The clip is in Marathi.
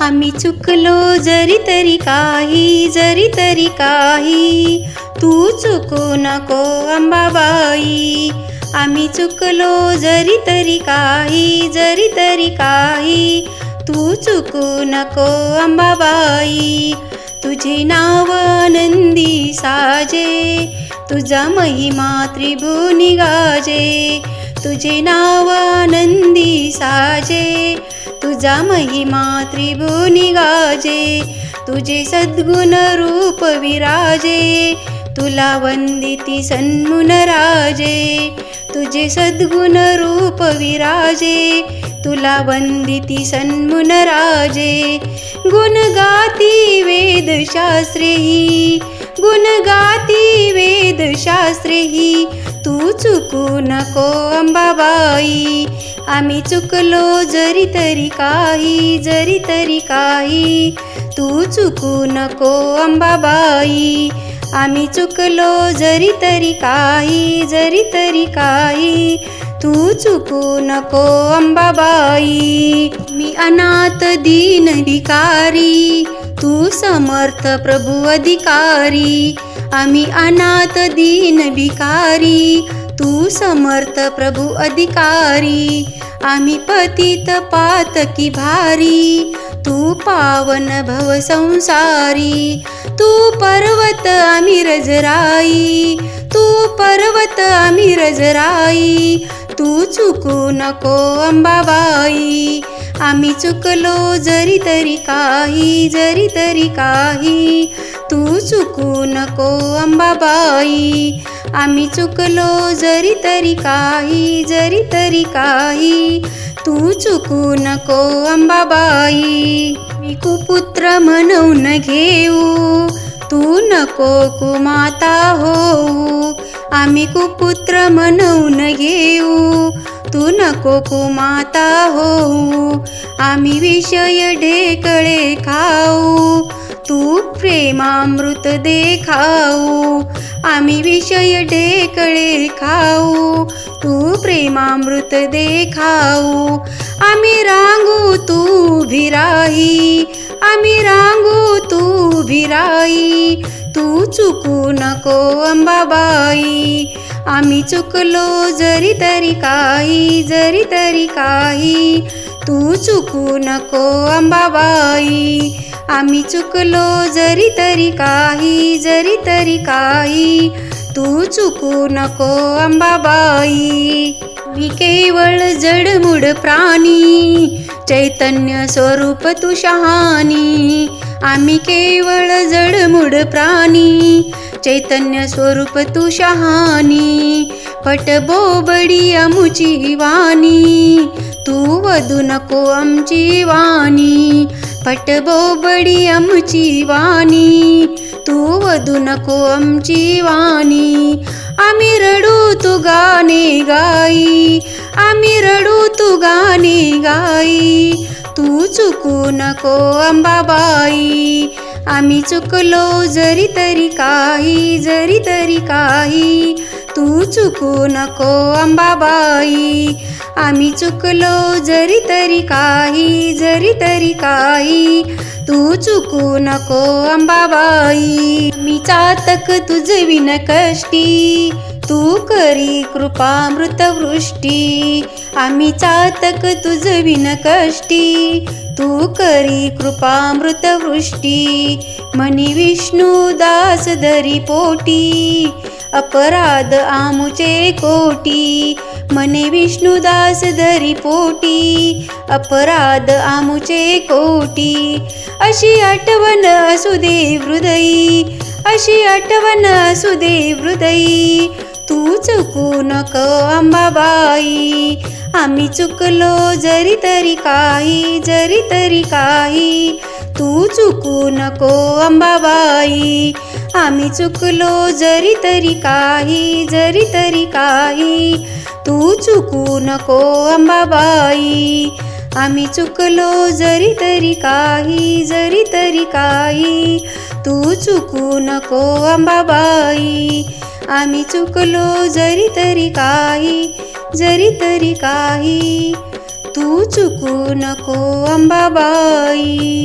आम्ही चुकलो जरी तरी काही तू चुकू नको अंबाबाई. आम्ही चुकलो जरी तरी काही तू चुकू नको अंबाबाई. तुझे नाव आनंदी साजे, तुझा महिमा त्रिभुवनी गाजे. तुझे नाव आनंदी साजे, तुझा महिमा त्रिभुवनी गाजे. तुझे सद्गुण रूप विराजे, तुला वंदिती सन्मुन राजे. तुझे सद्गुण रूप विराजे, तुला वंदिती सन्मुन राजे. गुण गाती वेदशास्त्रेही, गुण गाती वेदशास्त्रेही तू चुकू नको अंबाबाई. आम्ही चुकलो जरी तरी काही तू चुकू नको अंबाबाई. आम्ही चुकलो जरी तरी काही तू चुकू नको अंबाबाई. मी अनाथ दीन भिकारी, तू समर्थ प्रभू अधिकारी. आम्ही अनाथ दीन भिकारी, तू समर्थ प्रभू अधिकारी. आम्ही पतित पातकी भारी, तू पावन भव संसारी. तू पर्वत आम्ही रजराई, तू पर्वत आम्ही रजराई. तू चुकू नको अंबाबाई. आम्ही चुकलो जरी तरी काही तू चुकू नको अंबाबाई. आम्ही चुकलो जरी तरी काही तू चुकू नको अंबाबाई. मी कुपुत्र म्हणून घेऊ, तू नको कुमाता होऊ. आम्ही कुपुत्र म्हणून घेऊ, तू नको कुमाता होऊ. आम्ही विषय ढेकळे खाऊ, तू प्रेमामृत देखाऊ. आम्ही विषय ढेकळे खाऊ, तू प्रेमामृत देखाऊ. आम्ही रांगू तू भिराई, आम्ही रांगू तू भिराई. तू चुकू नको अंबाबाई. आम्ही चुकलो जरी तरी काही तू चुकू नको अंबाबाई. आम्ही चुकलो जरी तरी काही तू चुकू नको अंबाबाई. मी केवळ जडमुड प्राणी, चैतन्य स्वरूप तू शहाणी. आम्ही केवळ जडमुड प्राणी, चैतन्य स्वरूप तू शहाणी. पटबोबडी आमुची वाणी, तू वदू नको आमची वाणी. पटबोबडी आमची वाणी, तू वदू नको आमची वाणी. आम्ही रडू तू गाणे गाई, आम्ही रडू तू गाणे गाई. तू चुकू नको अंबाबाई. आम्ही चुकलो जरी तरी काही तू चुकू नको अंबाबाई. आम्ही चुकलो जरी तरी काही तू चुकू नको अंबाबाई. मी चातक तुझविन कष्टी, तू करी कृपामृत वृष्टी. आम्ही चातक तुझविन कष्टी, तू करी कृपामृत वृष्टी. मनी विष्णुदास धरी पोटी, अपराध आमुचे कोटी. मने विष्णुदास धरी पोटी, अपराध आमुचे कोटी. अशी आठवण असू दे हृदयी, अशी आठवण असू दे हृदयी. तू चुकू नको अंबाबाई. आम्ही चुकलो जरी तरी काही तू चुकू नको अंबाबाई. आम्ही चुकलो जरी तरी काही तू चुकू नको अंबाबाई. आम्ही चुकलो जरी तरी काही तू चुकू नको अंबाबाई. आम्ही चुकलो जरी तरी काही तू चुकू नको अंबाबाई.